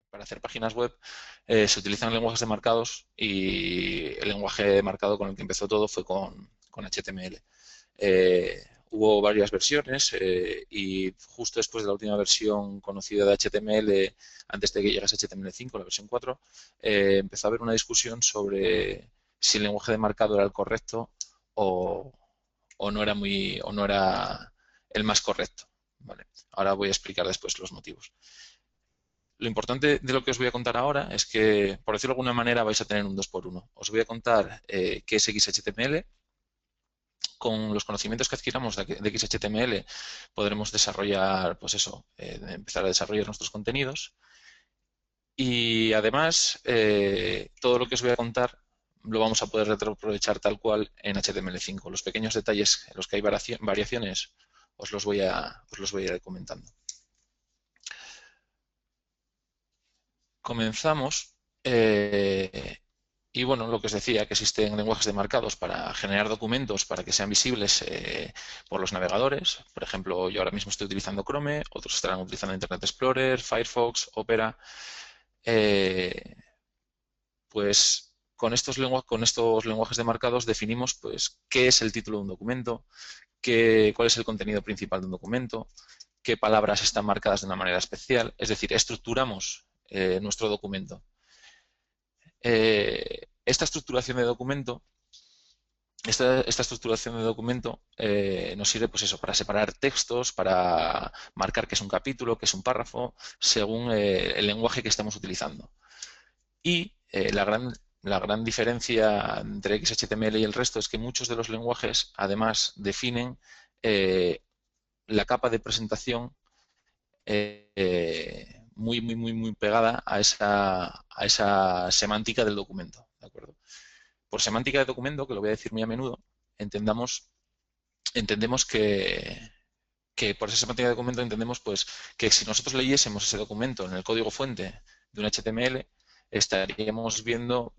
para hacer páginas web se utilizan lenguajes de marcados y el lenguaje de marcado con el que empezó todo fue con HTML. Hubo varias versiones y justo después de la última versión conocida de HTML, antes de que llegase HTML5, la versión 4, empezó a haber una discusión sobre si el lenguaje de marcado era el correcto o, o no era el más correcto. Vale. Ahora voy a explicar después los motivos. Lo importante de lo que os voy a contar ahora es que, por decirlo de alguna manera, vais a tener un 2x1. Os voy a contar qué es XHTML. Con los conocimientos que adquiramos de XHTML podremos desarrollar, pues eso, empezar a desarrollar nuestros contenidos. Y además, todo lo que os voy a contar lo vamos a poder retroaprovechar tal cual en HTML5. Los pequeños detalles en los que hay variaciones os los voy a ir comentando. Comenzamos. Y bueno, lo que os decía, que existen lenguajes de marcados para generar documentos para que sean visibles por los navegadores. Por ejemplo, yo ahora mismo estoy utilizando Chrome, otros estarán utilizando Internet Explorer, Firefox, Opera. Pues con estos lenguajes de marcados definimos pues, qué es el título de un documento, cuál es el contenido principal de un documento, qué palabras están marcadas de una manera especial. Es decir, estructuramos nuestro documento. Esta estructuración de documento nos sirve pues eso, para separar textos, para marcar qué es un capítulo, qué es un párrafo, según el lenguaje que estamos utilizando. Y la gran diferencia entre XHTML y el resto es que muchos de los lenguajes además definen la capa de presentación muy pegada a esa semántica del documento, ¿de acuerdo? Por semántica de documento, que lo voy a decir muy a menudo, entendemos que por esa semántica de documento entendemos pues que si nosotros leyésemos ese documento en el código fuente de un HTML, estaríamos viendo,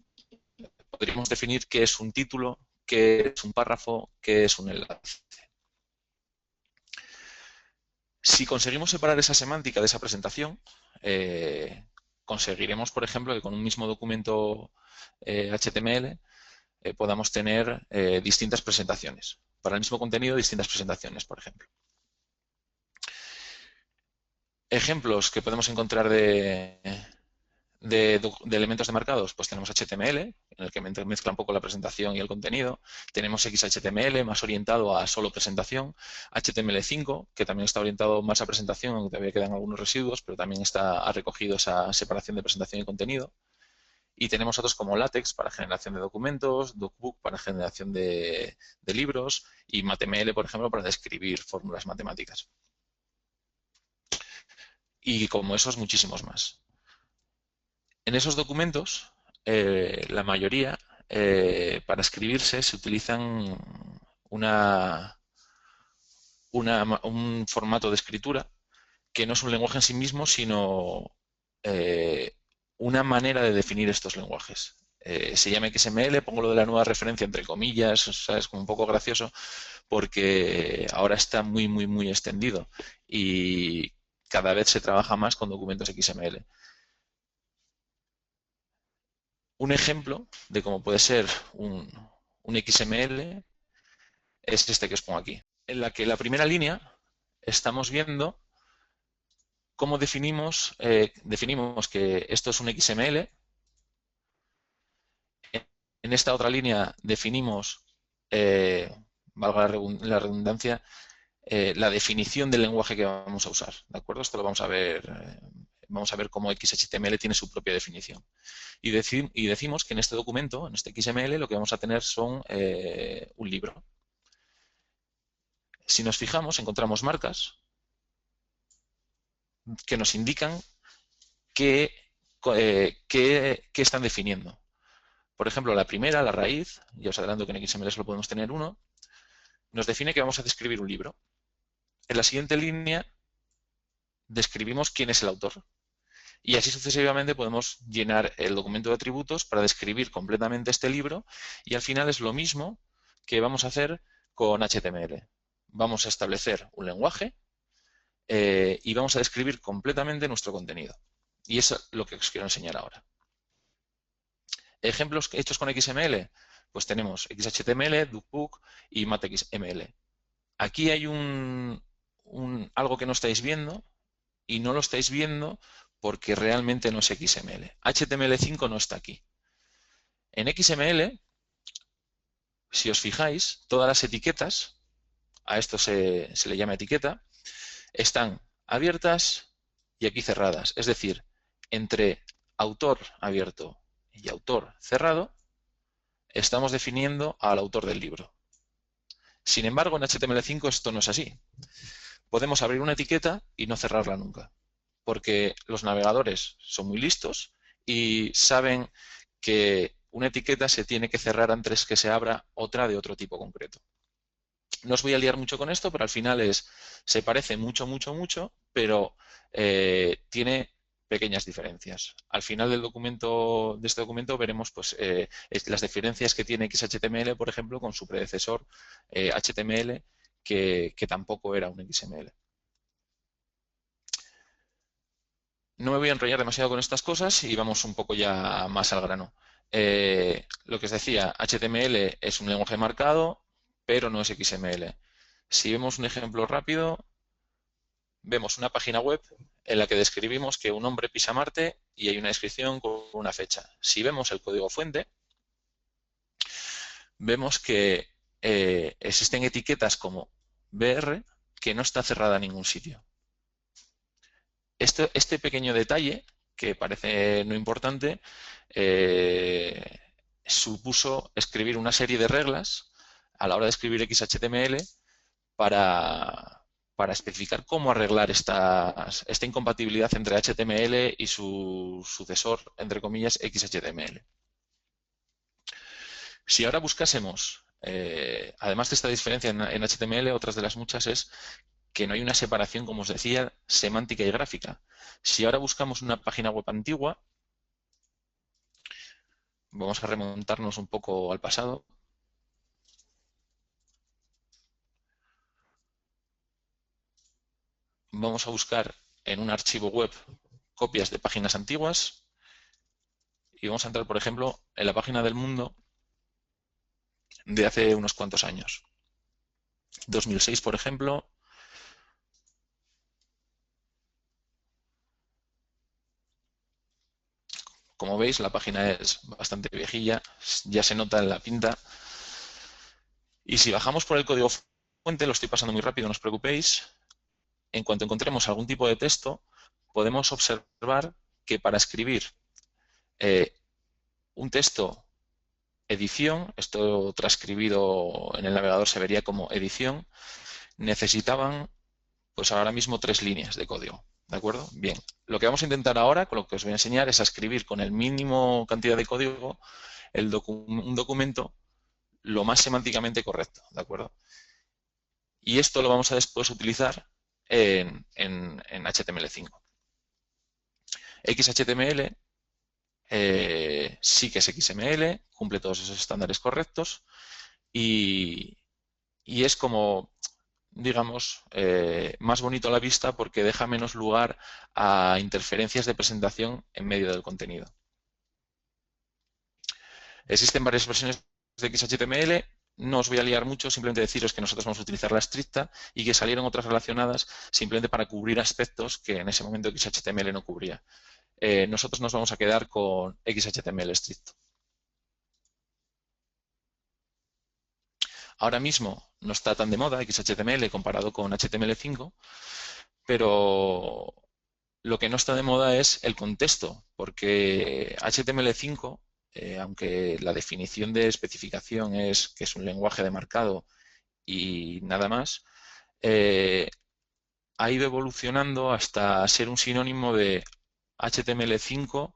podríamos definir qué es un título, qué es un párrafo, qué es un enlace. Si conseguimos separar esa semántica de esa presentación, conseguiremos, por ejemplo, que con un mismo documento HTML podamos tener distintas presentaciones. Para el mismo contenido, distintas presentaciones, por ejemplo. Ejemplos que podemos encontrar de elementos de marcados, pues tenemos HTML, en el que mezcla un poco la presentación y el contenido. Tenemos XHTML, más orientado a solo presentación. HTML5, que también está orientado más a presentación, aunque todavía quedan algunos residuos, pero también ha recogido esa separación de presentación y contenido. Y tenemos otros como LaTeX para generación de documentos, DocBook para generación de libros y MathML, por ejemplo, para describir fórmulas matemáticas. Y como esos, muchísimos más. En esos documentos, la mayoría, para escribirse, se utilizan un formato de escritura que no es un lenguaje en sí mismo, sino una manera de definir estos lenguajes. Se llama XML, pongo lo de la nueva referencia entre comillas, ¿sabes? Como un poco gracioso, porque ahora está muy extendido y cada vez se trabaja más con documentos XML. Un ejemplo de cómo puede ser un XML es este que os pongo aquí, en la que la primera línea estamos viendo cómo definimos que esto es un XML. En esta otra línea definimos, valga la redundancia, la definición del lenguaje que vamos a usar, ¿de acuerdo? Esto lo vamos a ver cómo XHTML tiene su propia definición. Y decimos que en este documento, en este XML, lo que vamos a tener son un libro. Si nos fijamos, encontramos marcas que nos indican qué están definiendo. Por ejemplo, la primera, la raíz, ya os adelanto que en XML solo podemos tener uno, nos define que vamos a describir un libro. En la siguiente línea describimos quién es el autor. Y así sucesivamente podemos llenar el documento de atributos para describir completamente este libro y al final es lo mismo que vamos a hacer con HTML. Vamos a establecer un lenguaje y vamos a describir completamente nuestro contenido. Y eso es lo que os quiero enseñar ahora. Ejemplos hechos con XML, pues tenemos XHTML, Duckbook y MathXML. Aquí hay algo que no estáis viendo y no lo estáis viendo porque realmente no es XML. HTML5 no está aquí. En XML, si os fijáis, todas las etiquetas, a esto se le llama etiqueta, están abiertas y aquí cerradas. Es decir, entre autor abierto y autor cerrado, estamos definiendo al autor del libro. Sin embargo, en HTML5 esto no es así. Podemos abrir una etiqueta y no cerrarla nunca, porque los navegadores son muy listos y saben que una etiqueta se tiene que cerrar antes que se abra otra de otro tipo concreto. No os voy a liar mucho con esto, pero al final se parece mucho, pero tiene pequeñas diferencias. Al final de este documento veremos pues, las diferencias que tiene XHTML, por ejemplo, con su predecesor HTML, que tampoco era un XML. No me voy a enrollar demasiado con estas cosas y vamos un poco ya más al grano. Lo que os decía, HTML es un lenguaje marcado, pero no es XML. Si vemos un ejemplo rápido, vemos una página web en la que describimos que un hombre pisa Marte y hay una descripción con una fecha. Si vemos el código fuente, vemos que existen etiquetas como BR que no está cerrada en ningún sitio. Este pequeño detalle, que parece no importante, supuso escribir una serie de reglas a la hora de escribir XHTML para especificar cómo arreglar esta incompatibilidad entre HTML y su sucesor, entre comillas, XHTML. Si ahora buscásemos, además de esta diferencia en HTML, otras de las muchas es que no hay una separación, como os decía, semántica y gráfica. Si ahora buscamos una página web antigua, vamos a remontarnos un poco al pasado. Vamos a buscar en un archivo web copias de páginas antiguas y vamos a entrar, por ejemplo, en la página del Mundo de hace unos cuantos años. 2006, por ejemplo. Como veis, la página es bastante viejilla, ya se nota en la pinta. Y si bajamos por el código fuente, lo estoy pasando muy rápido, no os preocupéis, en cuanto encontremos algún tipo de texto, podemos observar que para escribir un texto edición, esto transcribido en el navegador se vería como edición, necesitaban pues ahora mismo 3 líneas de código. ¿De acuerdo? Bien. Lo que vamos a intentar ahora, con lo que os voy a enseñar, es a escribir con el mínimo cantidad de código un documento lo más semánticamente correcto. ¿De acuerdo? Y esto lo vamos a después utilizar en HTML5. XHTML sí que es XML, cumple todos esos estándares correctos y es como, digamos, más bonito a la vista porque deja menos lugar a interferencias de presentación en medio del contenido. Existen varias versiones de XHTML, no os voy a liar mucho, simplemente deciros que nosotros vamos a utilizar la estricta y que salieron otras relacionadas simplemente para cubrir aspectos que en ese momento XHTML no cubría. Nosotros nos vamos a quedar con XHTML estricto. Ahora mismo no está tan de moda XHTML comparado con HTML5, pero lo que no está de moda es el contexto, porque HTML5, aunque la definición de especificación es que es un lenguaje de marcado y nada más, ha ido evolucionando hasta ser un sinónimo de HTML5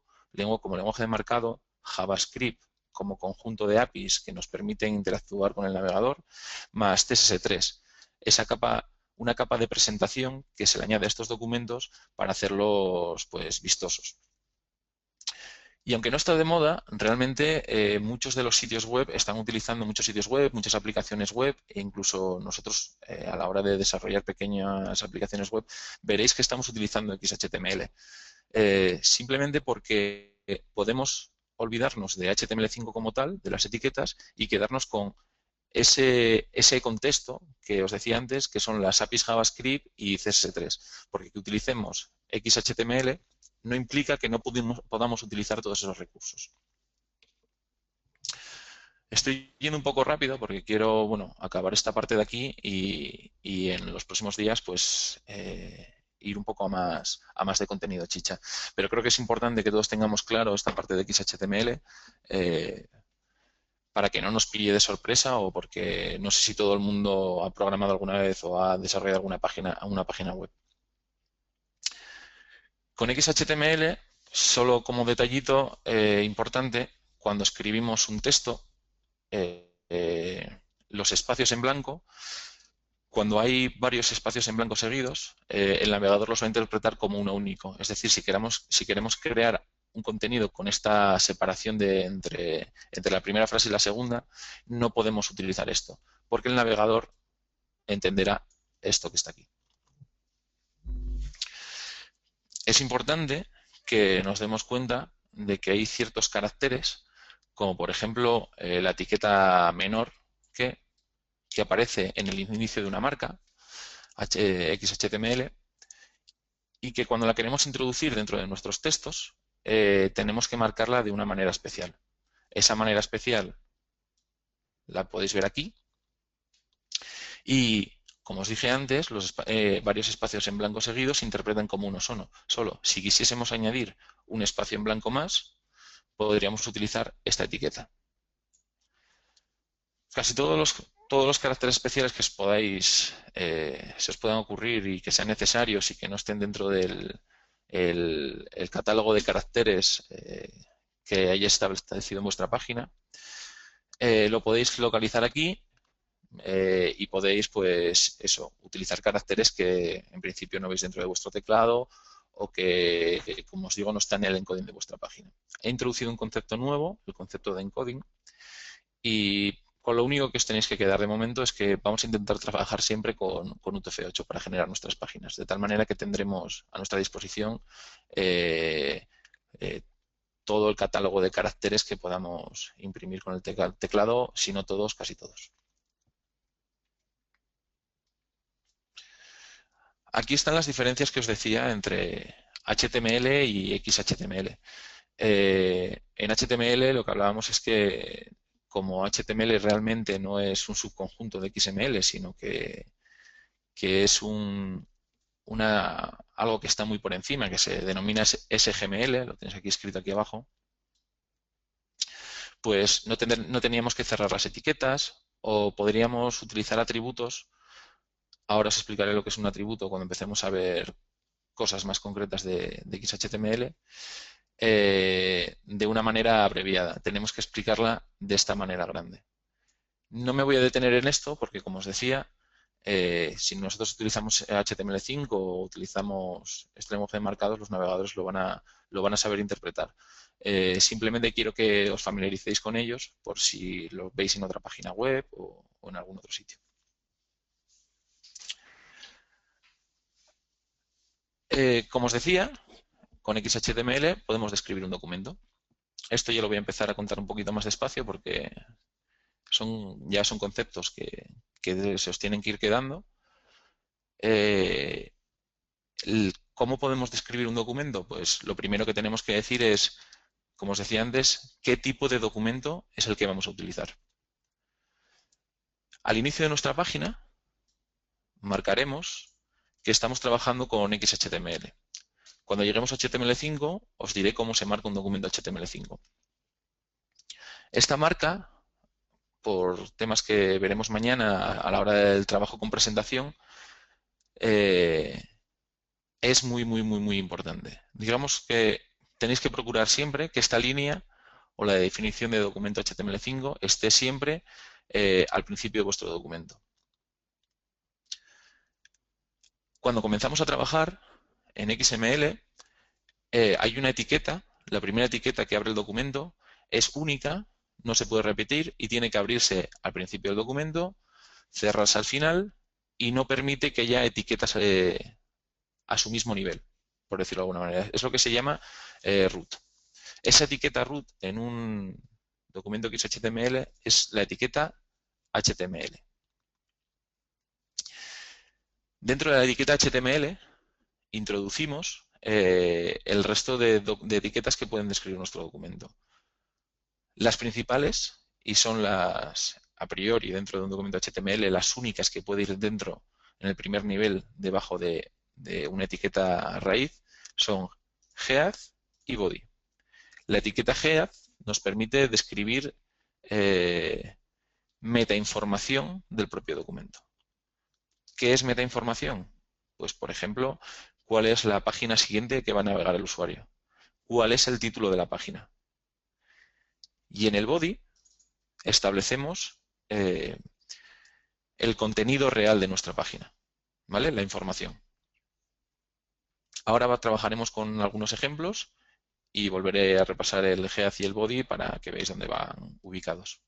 como lenguaje de marcado, JavaScript como conjunto de APIs que nos permiten interactuar con el navegador, más CSS3. Una capa de presentación que se le añade a estos documentos para hacerlos pues, vistosos. Y aunque no está de moda, realmente muchos de los sitios web están utilizando muchos sitios web, muchas aplicaciones web, e incluso nosotros a la hora de desarrollar pequeñas aplicaciones web, veréis que estamos utilizando XHTML. simplemente porque podemos olvidarnos de HTML5 como tal, de las etiquetas, y quedarnos con ese contexto que os decía antes, que son las APIs JavaScript y CSS3. Porque que utilicemos XHTML no implica que no podamos utilizar todos esos recursos. Estoy yendo un poco rápido porque quiero, bueno, acabar esta parte de aquí y en los próximos días, pues, ir un poco a más de contenido chicha. Pero creo que es importante que todos tengamos claro esta parte de XHTML para que no nos pille de sorpresa o porque no sé si todo el mundo ha programado alguna vez o ha desarrollado una página web. Con XHTML, solo como detallito importante, cuando escribimos un texto, los espacios en blanco, cuando hay varios espacios en blanco seguidos, el navegador los va a interpretar como uno único. Es decir, si queremos crear un contenido con esta separación entre la primera frase y la segunda, no podemos utilizar esto, porque el navegador entenderá esto que está aquí. Es importante que nos demos cuenta de que hay ciertos caracteres, como por ejemplo la etiqueta menor que aparece en el inicio de una marca, XHTML, y que cuando la queremos introducir dentro de nuestros textos, tenemos que marcarla de una manera especial. Esa manera especial la podéis ver aquí. Y, como os dije antes, varios espacios en blanco seguidos se interpretan como uno solo. Si quisiésemos añadir un espacio en blanco más, podríamos utilizar esta etiqueta. Casi todos los caracteres especiales que se os puedan ocurrir y que sean necesarios y que no estén dentro del el catálogo de caracteres que hayáis establecido en vuestra página, lo podéis localizar aquí y podéis, pues, utilizar caracteres que en principio no veis dentro de vuestro teclado o que, como os digo, no están en el encoding de vuestra página. He introducido un concepto nuevo, el concepto de encoding, y con lo único que os tenéis que quedar de momento es que vamos a intentar trabajar siempre con UTF-8 para generar nuestras páginas, de tal manera que tendremos a nuestra disposición todo el catálogo de caracteres que podamos imprimir con el teclado, si no todos, casi todos. Aquí están las diferencias que os decía entre HTML y XHTML. En HTML lo que hablábamos es que como HTML realmente no es un subconjunto de XML, sino que es algo que está muy por encima, que se denomina SGML, lo tenéis aquí escrito aquí abajo, pues no teníamos que cerrar las etiquetas o podríamos utilizar atributos. Ahora os explicaré lo que es un atributo cuando empecemos a ver cosas más concretas de XHTML. De una manera abreviada. Tenemos que explicarla de esta manera grande. No me voy a detener en esto porque, como os decía, si nosotros utilizamos HTML5 o utilizamos este lenguaje de marcados, los navegadores lo van a saber interpretar. Simplemente quiero que os familiaricéis con ellos por si lo veis en otra página web o en algún otro sitio. Como os decía, con XHTML podemos describir un documento. Esto yo lo voy a empezar a contar un poquito más despacio porque ya son conceptos que se os tienen que ir quedando. ¿Cómo podemos describir un documento? Pues lo primero que tenemos que decir es, como os decía antes, qué tipo de documento es el que vamos a utilizar. Al inicio de nuestra página marcaremos que estamos trabajando con XHTML. Cuando lleguemos a HTML5 os diré cómo se marca un documento HTML5. Esta marca, por temas que veremos mañana a la hora del trabajo con presentación, es muy importante. Digamos que tenéis que procurar siempre que esta línea o la definición de documento HTML5 esté siempre al principio de vuestro documento. Cuando comenzamos a trabajar en XML, hay una etiqueta, la primera etiqueta que abre el documento es única, no se puede repetir y tiene que abrirse al principio del documento, cerrarse al final y no permite que haya etiquetas a su mismo nivel. por decirlo de alguna manera. Es lo que se llama root. Esa etiqueta root en un documento XHTML es la etiqueta HTML. Dentro de la etiqueta HTML introducimos el resto de etiquetas que pueden describir nuestro documento. Las principales, y son las a priori dentro de un documento HTML, las únicas que puede ir dentro en el primer nivel debajo de una etiqueta raíz, son head y body. La etiqueta head nos permite describir metainformación del propio documento. ¿Qué es metainformación? Pues, por ejemplo, ¿cuál es la página siguiente que va a navegar el usuario? ¿Cuál es el título de la página? Y en el body establecemos el contenido real de nuestra página, ¿vale? La información. Ahora trabajaremos con algunos ejemplos y volveré a repasar el head y el body para que veáis dónde van ubicados.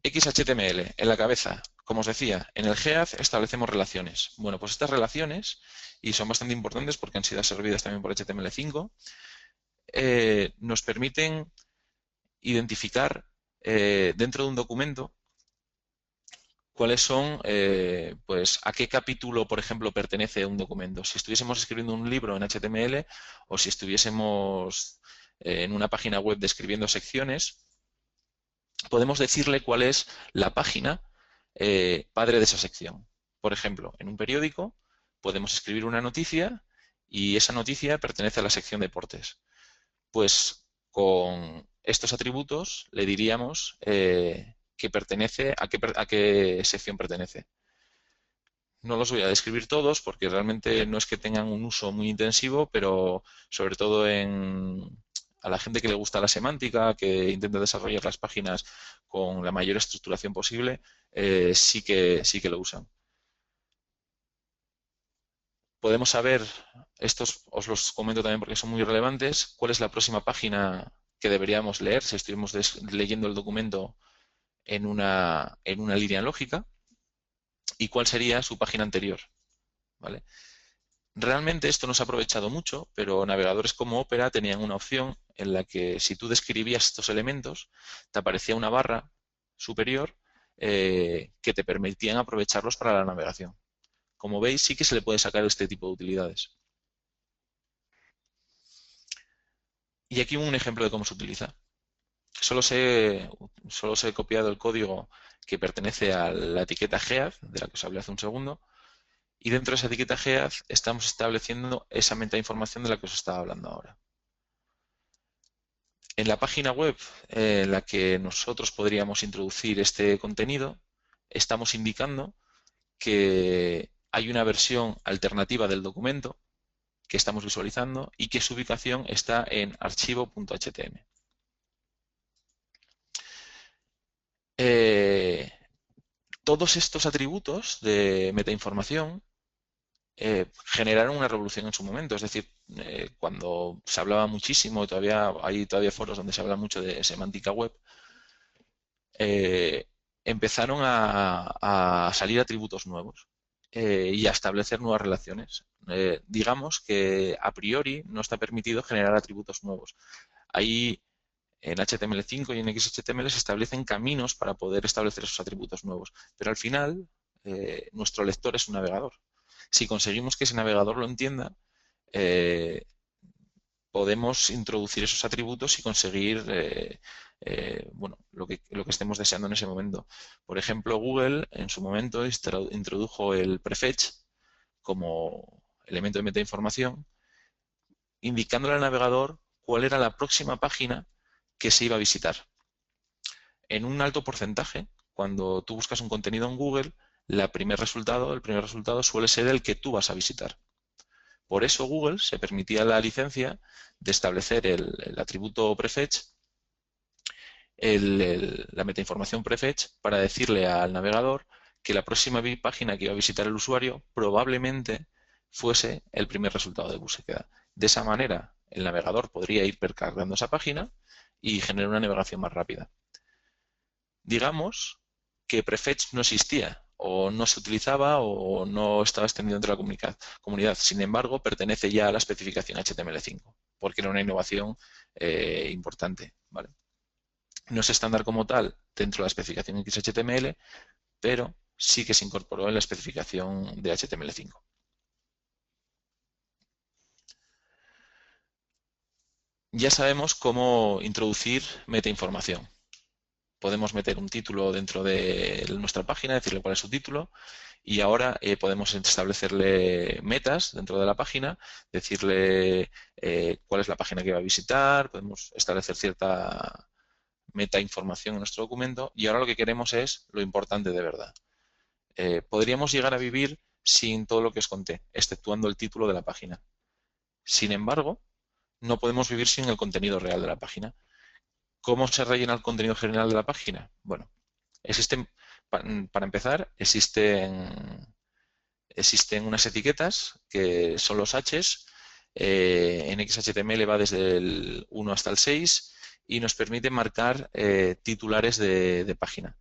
XHTML, en la cabeza, como os decía, en el head establecemos relaciones. Bueno, pues estas relaciones, y son bastante importantes porque han sido absorbidas también por HTML5, nos permiten identificar dentro de un documento cuáles son, pues, a qué capítulo, por ejemplo, pertenece un documento. Si estuviésemos escribiendo un libro en HTML o si estuviésemos en una página web describiendo secciones, podemos decirle cuál es la página padre de esa sección. Por ejemplo, en un periódico podemos escribir una noticia y esa noticia pertenece a la sección deportes. Pues con estos atributos le diríamos que pertenece a qué sección pertenece. No los voy a describir todos porque realmente no es que tengan un uso muy intensivo, pero sobre todo a la gente que le gusta la semántica, que intenta desarrollar las páginas con la mayor estructuración posible, sí que lo usan. Podemos saber, estos os los comento también porque son muy relevantes, cuál es la próxima página que deberíamos leer si estuvimos leyendo el documento en una línea lógica y cuál sería su página anterior, ¿vale? Realmente esto no se ha aprovechado mucho, pero navegadores como Opera tenían una opción en la que si tú describías estos elementos, te aparecía una barra superior que te permitían aprovecharlos para la navegación. Como veis, sí que se le puede sacar este tipo de utilidades. Y aquí un ejemplo de cómo se utiliza. Solo os he copiado el código que pertenece a la etiqueta head, de la que os hablé hace un segundo, y dentro de esa etiqueta head estamos estableciendo esa metainformación de la que os estaba hablando ahora. En la página web en la que nosotros podríamos introducir este contenido, estamos indicando que hay una versión alternativa del documento que estamos visualizando y que su ubicación está en archivo.htm. Todos estos atributos de metainformación generaron una revolución en su momento. Es decir, cuando se hablaba muchísimo, hay todavía foros donde se habla mucho de semántica web, empezaron a salir atributos nuevos y a establecer nuevas relaciones. Digamos que a priori no está permitido generar atributos nuevos. Ahí en HTML5 y en XHTML se establecen caminos para poder establecer esos atributos nuevos, pero al final nuestro lector es un navegador. Si conseguimos que ese navegador lo entienda, podemos introducir esos atributos y conseguir bueno, lo que estemos deseando en ese momento. Por ejemplo, Google en su momento introdujo el prefetch como elemento de metainformación, indicándole al navegador cuál era la próxima página que se iba a visitar. En un alto porcentaje, cuando tú buscas un contenido en Google, el primer resultado suele ser el que tú vas a visitar. Por eso Google se permitía la licencia de establecer el atributo prefetch, la metainformación prefetch, para decirle al navegador que la próxima página que iba a visitar el usuario probablemente fuese el primer resultado de búsqueda. De esa manera, el navegador podría ir percargando esa página y generar una navegación más rápida. Digamos que prefetch no existía, o no se utilizaba o no estaba extendido entre la comunidad. Sin embargo, pertenece ya a la especificación HTML5, porque era una innovación importante, ¿vale? No es estándar como tal dentro de la especificación XHTML, pero sí que se incorporó en la especificación de HTML5. Ya sabemos cómo introducir metainformación. Podemos meter un título dentro de nuestra página, decirle cuál es su título, y ahora podemos establecerle metas dentro de la página, decirle cuál es la página que va a visitar, podemos establecer cierta metainformación en nuestro documento, y ahora lo que queremos es lo importante de verdad. Podríamos llegar a vivir sin todo lo que os conté, exceptuando el título de la página. Sin embargo, no podemos vivir sin el contenido real de la página. ¿Cómo se rellena el contenido general de la página? Bueno, para empezar, existen unas etiquetas que son los H's. En XHTML va desde el 1 hasta el 6 y nos permite marcar titulares de página.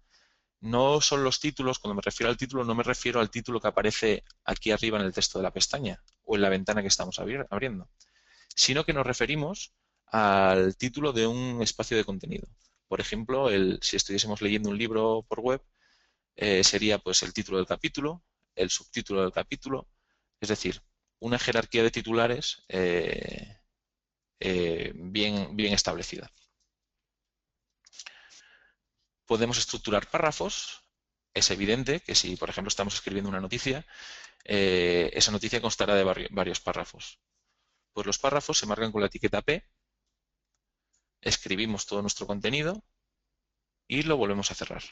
No son los títulos, cuando me refiero al título, no me refiero al título que aparece aquí arriba en el texto de la pestaña o en la ventana que estamos abriendo, sino que nos referimos al título de un espacio de contenido. Por ejemplo, si estuviésemos leyendo un libro por web, sería pues el título del capítulo, el subtítulo del capítulo, es decir, una jerarquía de titulares bien establecida. Podemos estructurar párrafos. Es evidente que si, por ejemplo, estamos escribiendo una noticia, esa noticia constará de varios párrafos. Pues los párrafos se marcan con la etiqueta P, escribimos todo nuestro contenido y lo volvemos a cerrar.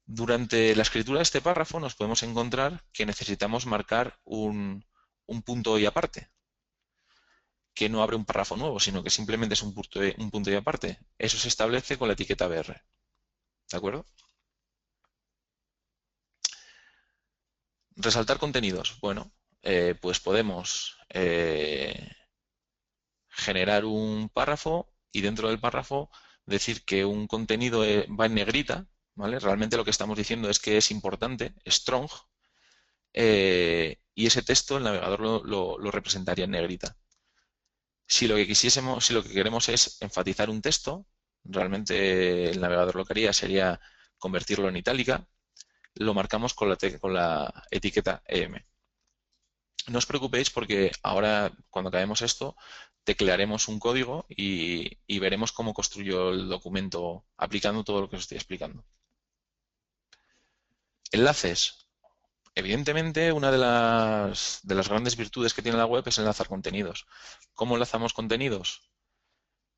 Durante la escritura de este párrafo nos podemos encontrar que necesitamos marcar un punto y aparte, que no abre un párrafo nuevo, sino que simplemente es un punto y aparte. Eso se establece con la etiqueta BR. ¿De acuerdo? Resaltar contenidos. Bueno, pues podemos generar un párrafo y dentro del párrafo decir que un contenido va en negrita, ¿vale? Realmente lo que estamos diciendo es que es importante, strong, y ese texto el navegador lo representaría en negrita. Si lo que queremos es enfatizar un texto, realmente el navegador lo que haría sería convertirlo en itálica, lo marcamos con la etiqueta EM. No os preocupéis porque ahora, cuando acabemos esto, teclearemos un código y veremos cómo construyo el documento aplicando todo lo que os estoy explicando. Enlaces. Evidentemente, una de las grandes virtudes que tiene la web es enlazar contenidos. ¿Cómo enlazamos contenidos?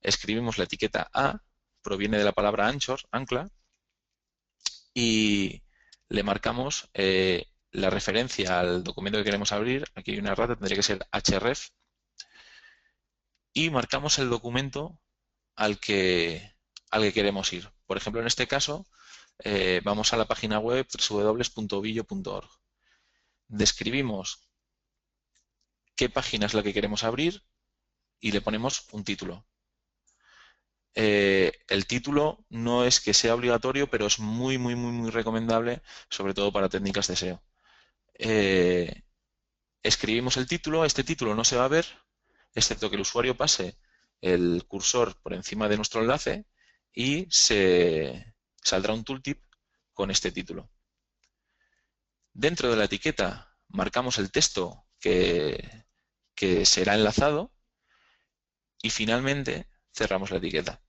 Escribimos la etiqueta A, proviene de la palabra anchor, ancla, y le marcamos la referencia al documento que queremos abrir. Aquí hay una errata, tendría que ser href, y marcamos el documento al que queremos ir. Por ejemplo, en este caso, vamos a la página web www.ovillo.org. Describimos qué página es la que queremos abrir y le ponemos un título. El título no es que sea obligatorio, pero es muy recomendable, sobre todo para técnicas de SEO. Escribimos el título, este título no se va a ver, excepto que el usuario pase el cursor por encima de nuestro enlace y se saldrá un tooltip con este título. Dentro de la etiqueta marcamos el texto que será enlazado y finalmente cerramos la etiqueta.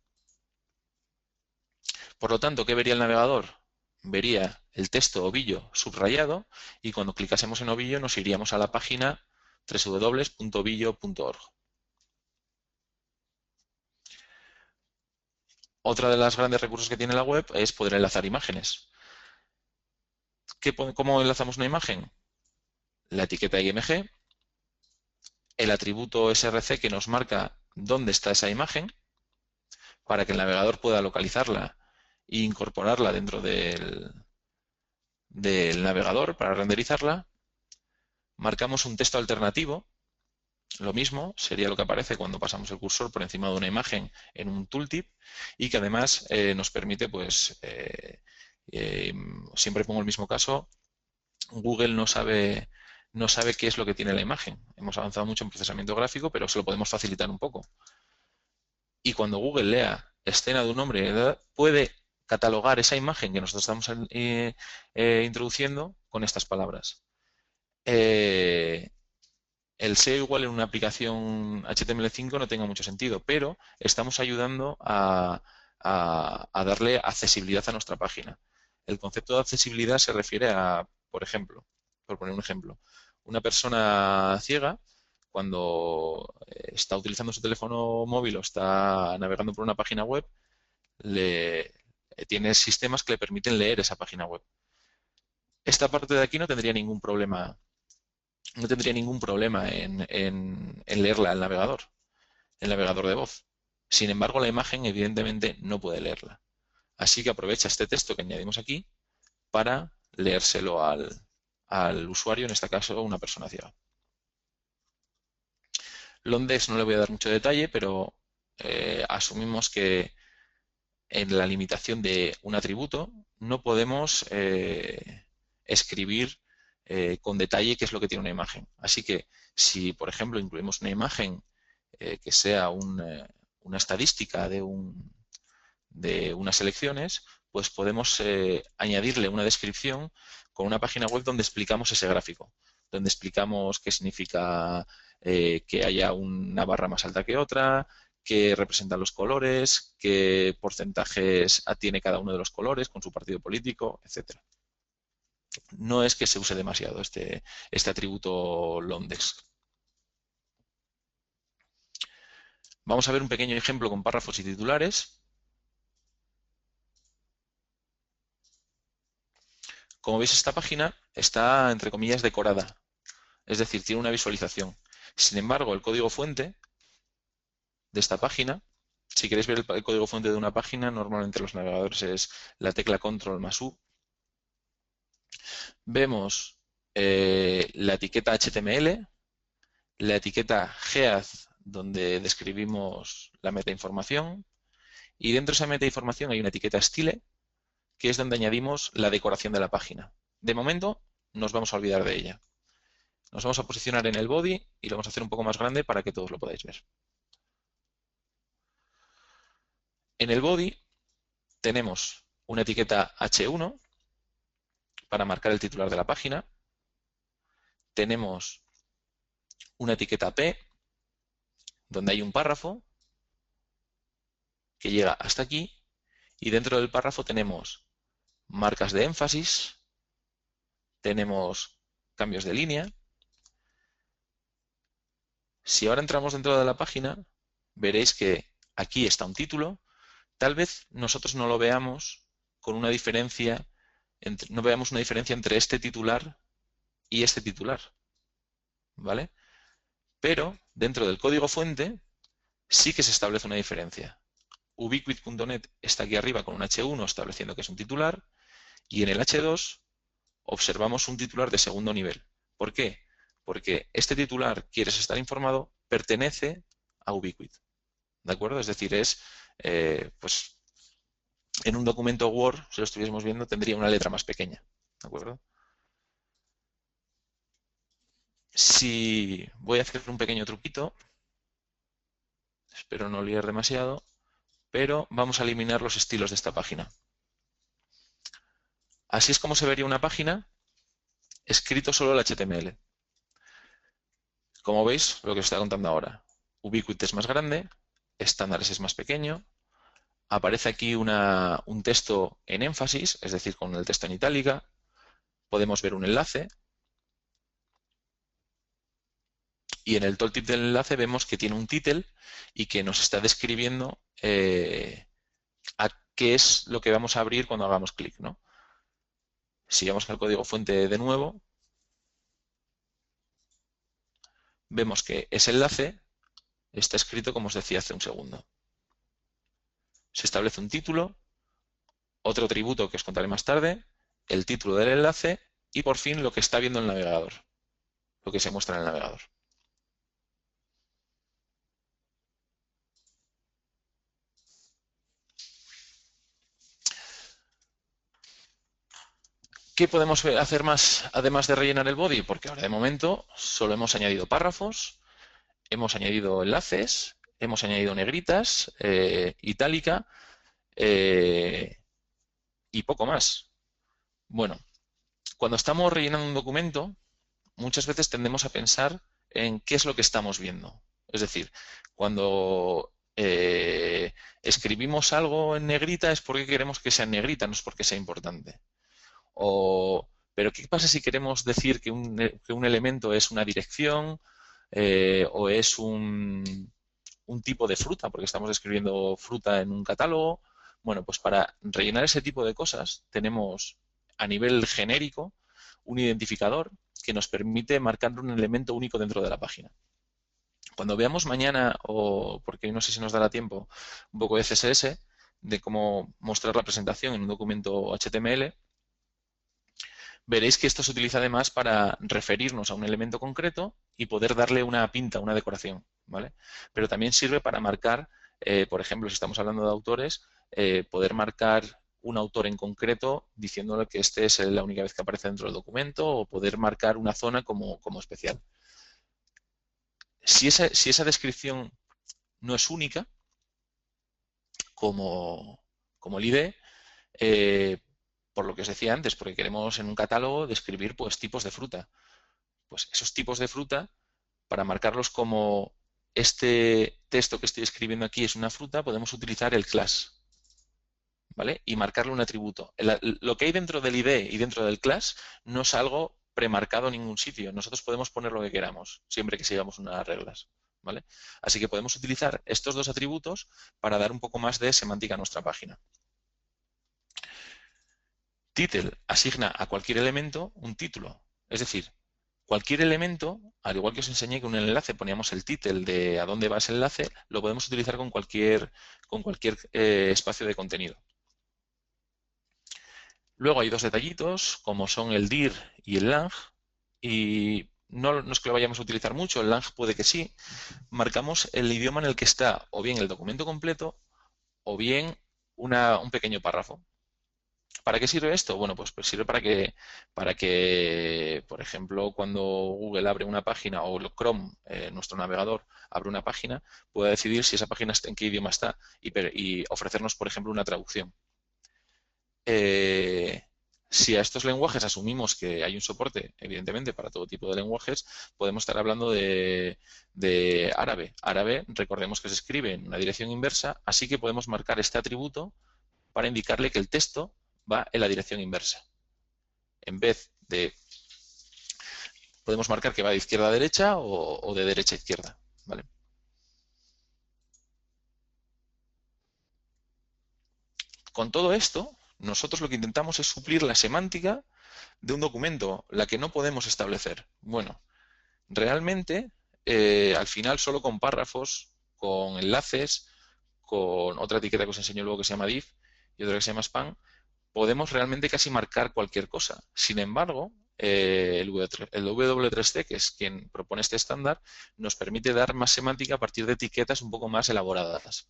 Por lo tanto, ¿qué vería el navegador? Vería el texto ovillo subrayado y cuando clicásemos en ovillo nos iríamos a la página www.ovillo.org. Otra de los grandes recursos que tiene la web es poder enlazar imágenes. ¿Cómo enlazamos una imagen? La etiqueta IMG, el atributo src que nos marca dónde está esa imagen, para que el navegador pueda localizarla e incorporarla dentro del navegador para renderizarla. Marcamos un texto alternativo, lo mismo, sería lo que aparece cuando pasamos el cursor por encima de una imagen en un tooltip y que además nos permite pues, siempre pongo el mismo caso. Google no sabe qué es lo que tiene la imagen. Hemos avanzado mucho en procesamiento gráfico, pero se lo podemos facilitar un poco. Y cuando Google lea escena de un hombre, puede catalogar esa imagen que nosotros estamos introduciendo con estas palabras. El SEO igual en una aplicación HTML5 no tenga mucho sentido, pero estamos ayudando a darle accesibilidad a nuestra página. El concepto de accesibilidad se refiere a, por ejemplo, por poner un ejemplo, una persona ciega cuando está utilizando su teléfono móvil o está navegando por una página web, tiene sistemas que le permiten leer esa página web. Esta parte de aquí no tendría ningún problema en leerla el navegador de voz. Sin embargo, la imagen evidentemente no puede leerla. Así que aprovecha este texto que añadimos aquí para leérselo al usuario, en este caso una persona ciega. Londex no le voy a dar mucho detalle, pero asumimos que en la limitación de un atributo no podemos escribir con detalle qué es lo que tiene una imagen. Así que si, por ejemplo, incluimos una imagen que sea una estadística de unas elecciones, pues podemos añadirle una descripción con una página web donde explicamos ese gráfico, donde explicamos qué significa que haya una barra más alta que otra, qué representan los colores, qué porcentajes tiene cada uno de los colores con su partido político, etcétera. No es que se use demasiado este atributo Londex. Vamos a ver un pequeño ejemplo con párrafos y titulares. Como veis, esta página está, entre comillas, decorada, es decir, tiene una visualización. Sin embargo, el código fuente de esta página, si queréis ver el código fuente de una página, normalmente los navegadores es la tecla control más U. Vemos la etiqueta HTML, la etiqueta Gead, donde describimos la metainformación, y dentro de esa metainformación hay una etiqueta Style, que es donde añadimos la decoración de la página. De momento, nos vamos a olvidar de ella. Nos vamos a posicionar en el body y lo vamos a hacer un poco más grande para que todos lo podáis ver. En el body tenemos una etiqueta H1 para marcar el titular de la página. Tenemos una etiqueta P donde hay un párrafo que llega hasta aquí y dentro del párrafo tenemos marcas de énfasis, tenemos cambios de línea. Si ahora entramos dentro de la página, veréis que aquí está un título. Tal vez nosotros no lo veamos con una diferencia, no veamos una diferencia entre este titular y este titular, ¿vale? Pero dentro del código fuente sí que se establece una diferencia. Ubiquit.net está aquí arriba con un H1 estableciendo que es un titular y en el H2 observamos un titular de segundo nivel. ¿Por qué? Porque este titular, ¿quieres estar informado?, pertenece a Ubiquit. ¿De acuerdo? Es decir, pues en un documento Word, si lo estuviésemos viendo, tendría una letra más pequeña. ¿De acuerdo? Si voy a hacer un pequeño truquito, espero no liar demasiado, pero vamos a eliminar los estilos de esta página. Así es como se vería una página escrito solo el HTML. Como veis, lo que os estoy contando ahora. Ubiquit es más grande, estándares es más pequeño, aparece aquí un texto en énfasis, es decir, con el texto en itálica, podemos ver un enlace y en el tooltip del enlace vemos que tiene un title y que nos está describiendo a qué es lo que vamos a abrir cuando hagamos clic, ¿no? Si vamos al código fuente de nuevo, vemos que ese enlace está escrito como os decía hace un segundo. Se establece un título, otro atributo que os contaré más tarde, el título del enlace y por fin lo que está viendo el navegador, lo que se muestra en el navegador. ¿Qué podemos hacer más además de rellenar el body? Porque ahora de momento solo hemos añadido párrafos, hemos añadido enlaces, hemos añadido negritas, itálica y poco más. Bueno, cuando estamos rellenando un documento, muchas veces tendemos a pensar en qué es lo que estamos viendo. Es decir, cuando escribimos algo en negrita es porque queremos que sea en negrita, no es porque sea importante. Pero ¿qué pasa si queremos decir que un elemento es una dirección o es un tipo de fruta, porque estamos describiendo fruta en un catálogo? Bueno, pues para rellenar ese tipo de cosas tenemos a nivel genérico un identificador que nos permite marcar un elemento único dentro de la página. Cuando veamos mañana, o porque no sé si nos dará tiempo, un poco de CSS, de cómo mostrar la presentación en un documento HTML, veréis que esto se utiliza además para referirnos a un elemento concreto y poder darle una pinta, una decoración, ¿vale? Pero también sirve para marcar, por ejemplo, si estamos hablando de autores, poder marcar un autor en concreto diciéndole que este es la única vez que aparece dentro del documento o poder marcar una zona como especial. Si esa descripción no es única, como el ID, por lo que os decía antes, porque queremos en un catálogo describir pues, tipos de fruta. Pues esos tipos de fruta, para marcarlos como este texto que estoy escribiendo aquí es una fruta, podemos utilizar el class, ¿vale? Y marcarle un atributo. Lo que hay dentro del ID y dentro del class no es algo premarcado en ningún sitio. Nosotros podemos poner lo que queramos, siempre que sigamos unas reglas, ¿vale? Así que podemos utilizar estos dos atributos para dar un poco más de semántica a nuestra página. Title asigna a cualquier elemento un título. Es decir, cualquier elemento, al igual que os enseñé que en un enlace poníamos el title de a dónde va ese enlace, lo podemos utilizar con cualquier espacio de contenido. Luego hay dos detallitos, como son el dir y el lang, y no es que lo vayamos a utilizar mucho, el lang puede que sí. Marcamos el idioma en el que está o bien el documento completo o bien un pequeño párrafo. ¿Para qué sirve esto? Bueno, pues sirve para que, por ejemplo, cuando Google abre una página o Chrome, nuestro navegador, abre una página, pueda decidir si esa página en qué idioma está y ofrecernos, por ejemplo, una traducción. Si a estos lenguajes asumimos que hay un soporte, evidentemente, para todo tipo de lenguajes, podemos estar hablando de árabe. Árabe, recordemos que se escribe en una dirección inversa, así que podemos marcar este atributo para indicarle que el texto va en la dirección inversa. En vez de... Podemos marcar que va de izquierda a derecha o de derecha a izquierda, ¿vale? Con todo esto, nosotros lo que intentamos es suplir la semántica de un documento, la que no podemos establecer. Bueno, realmente, al final, solo con párrafos, con enlaces, con otra etiqueta que os enseño luego que se llama div y otra que se llama span, podemos realmente casi marcar cualquier cosa. Sin embargo, el W3C, que es quien propone este estándar, nos permite dar más semántica a partir de etiquetas un poco más elaboradas.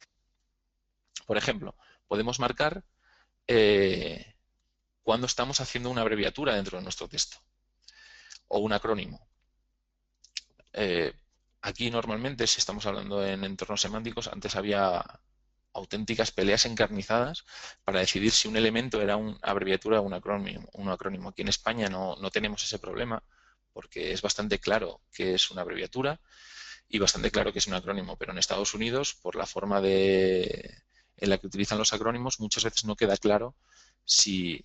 Por ejemplo, podemos marcar cuando estamos haciendo una abreviatura dentro de nuestro texto o un acrónimo. Aquí normalmente, si estamos hablando en entornos semánticos, antes había auténticas peleas encarnizadas para decidir si un elemento era una abreviatura o un acrónimo. Aquí en España no tenemos ese problema porque es bastante claro que es una abreviatura y bastante claro que es un acrónimo, pero en Estados Unidos, por la forma en la que utilizan los acrónimos, muchas veces no queda claro si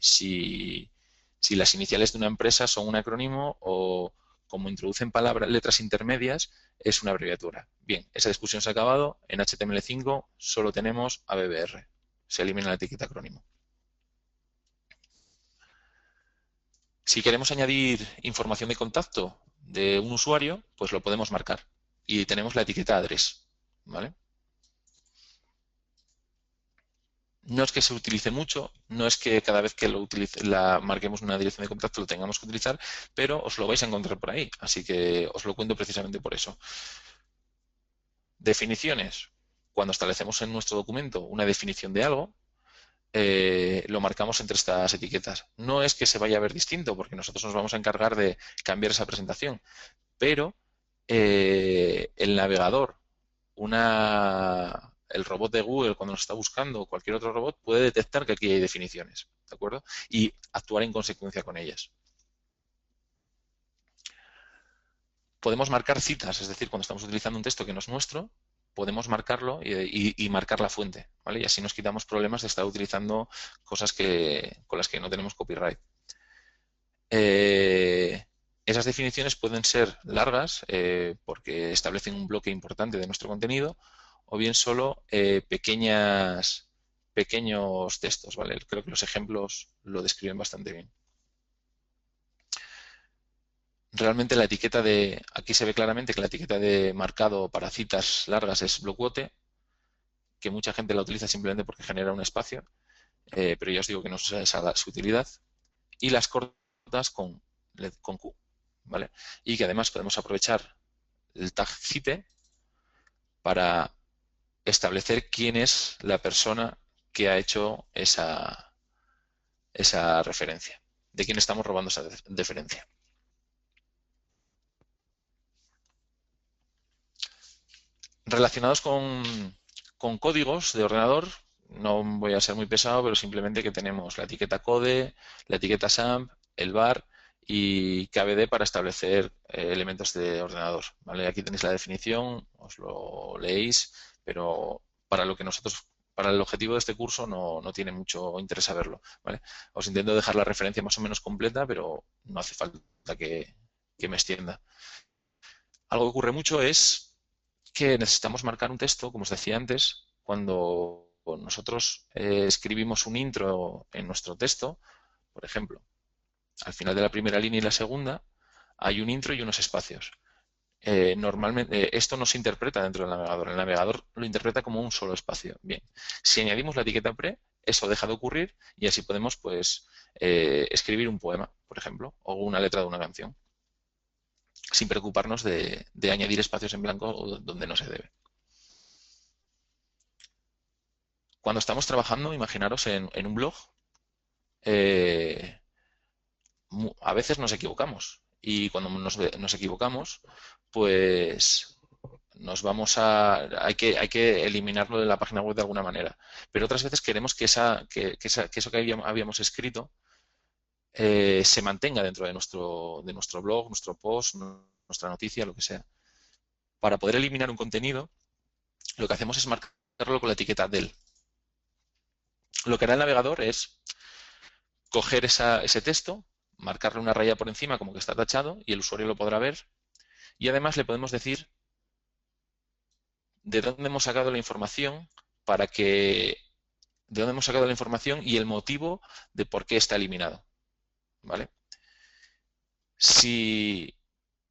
las iniciales de una empresa son un acrónimo o, como introducen letras intermedias, es una abreviatura. Bien, esa discusión se ha acabado. En HTML5 solo tenemos ABBR. Se elimina la etiqueta acrónimo. Si queremos añadir información de contacto de un usuario, pues lo podemos marcar. Y tenemos la etiqueta address, ¿vale? No es que se utilice mucho, no es que cada vez que marquemos una dirección de contacto lo tengamos que utilizar, pero os lo vais a encontrar por ahí, así que os lo cuento precisamente por eso. Definiciones. Cuando establecemos en nuestro documento una definición de algo, lo marcamos entre estas etiquetas. No es que se vaya a ver distinto, porque nosotros nos vamos a encargar de cambiar esa presentación, pero el navegador, el robot de Google, cuando nos está buscando, o cualquier otro robot, puede detectar que aquí hay definiciones, ¿de acuerdo? Y actuar en consecuencia con ellas. Podemos marcar citas, es decir, cuando estamos utilizando un texto que no es nuestro, podemos marcarlo y marcar la fuente, ¿vale? Y así nos quitamos problemas de estar utilizando cosas con las que no tenemos copyright. Esas definiciones pueden ser largas porque establecen un bloque importante de nuestro contenido o bien solo pequeños textos, ¿vale? Creo que los ejemplos lo describen bastante bien. Realmente aquí se ve claramente que la etiqueta de marcado para citas largas es blockquote, que mucha gente la utiliza simplemente porque genera un espacio, pero ya os digo que no es esa su utilidad. Y las cortas con Q, ¿vale? Y que además podemos aprovechar el tag cite para establecer quién es la persona que ha hecho esa referencia, de quién estamos robando esa referencia. Relacionados con códigos de ordenador, no voy a ser muy pesado, pero simplemente que tenemos la etiqueta code, la etiqueta SAMP, el var y KBD para establecer elementos de ordenador, ¿vale? Aquí tenéis la definición, os lo leéis, pero para el objetivo de este curso no tiene mucho interés saberlo, ¿vale? Os intento dejar la referencia más o menos completa, pero no hace falta que me extienda. Algo que ocurre mucho es que necesitamos marcar un texto, como os decía antes, cuando nosotros escribimos un intro en nuestro texto, por ejemplo, al final de la primera línea y la segunda, hay un intro y unos espacios. Normalmente esto no se interpreta dentro del navegador. El navegador lo interpreta como un solo espacio. Bien, si añadimos la etiqueta pre, eso deja de ocurrir y así podemos pues escribir un poema, por ejemplo, o una letra de una canción, sin preocuparnos de añadir espacios en blanco donde no se debe. Cuando estamos trabajando, imaginaros en un blog, eh, a veces nos equivocamos y cuando nos equivocamos, pues hay que eliminarlo de la página web de alguna manera. Pero otras veces queremos que eso que habíamos escrito se mantenga dentro de nuestro blog, nuestro post, nuestra noticia, lo que sea. Para poder eliminar un contenido, lo que hacemos es marcarlo con la etiqueta del. Lo que hará el navegador es coger ese texto, marcarle una raya por encima como que está tachado y el usuario lo podrá ver. Y además le podemos decir de dónde hemos sacado la información de dónde hemos sacado la información y el motivo de por qué está eliminado. ¿Vale? Si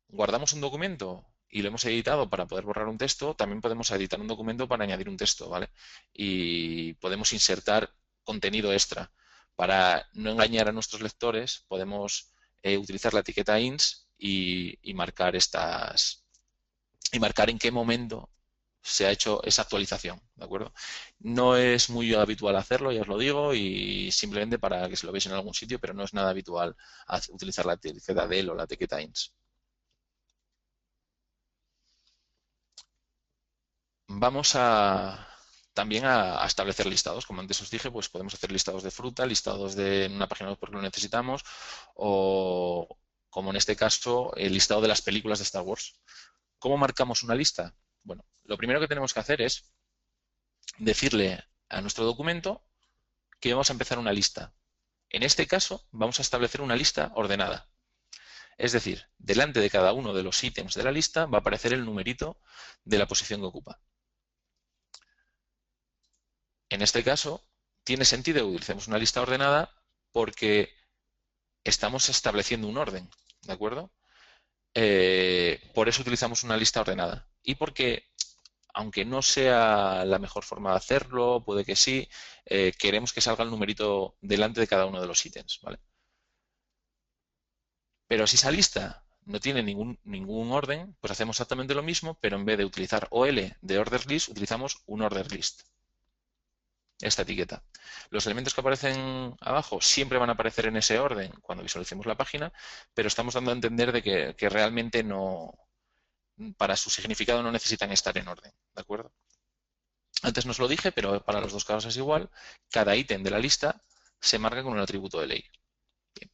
guardamos un documento y lo hemos editado para poder borrar un texto, también podemos editar un documento para añadir un texto, ¿vale? Y podemos insertar contenido extra. Para no engañar a nuestros lectores, podemos utilizar la etiqueta ins y marcar marcar en qué momento se ha hecho esa actualización, ¿de acuerdo? No es muy habitual hacerlo, ya os lo digo, y simplemente para que se lo veáis en algún sitio, pero no es nada habitual utilizar la etiqueta del o la etiqueta ins. Vamos también a establecer listados. Como antes os dije, pues podemos hacer listados de fruta, listados de una página web porque lo necesitamos, o como en este caso, el listado de las películas de Star Wars. ¿Cómo marcamos una lista? Bueno, lo primero que tenemos que hacer es decirle a nuestro documento que vamos a empezar una lista. En este caso, vamos a establecer una lista ordenada. Es decir, delante de cada uno de los ítems de la lista va a aparecer el numerito de la posición que ocupa. En este caso, tiene sentido que utilicemos una lista ordenada porque estamos estableciendo un orden, ¿de acuerdo? Por eso utilizamos una lista ordenada. Y porque, aunque no sea la mejor forma de hacerlo, puede que sí, queremos que salga el numerito delante de cada uno de los ítems, ¿vale? Pero si esa lista no tiene ningún orden, pues hacemos exactamente lo mismo, pero en vez de utilizar OL de order list, utilizamos un order list. esta etiqueta. Los elementos que aparecen abajo siempre van a aparecer en ese orden cuando visualicemos la página, pero estamos dando a entender de que realmente no, para su significado no necesitan estar en orden, ¿de acuerdo? Antes no os lo dije, pero para los dos casos es igual. Cada ítem de la lista se marca con un atributo de ley. Bien.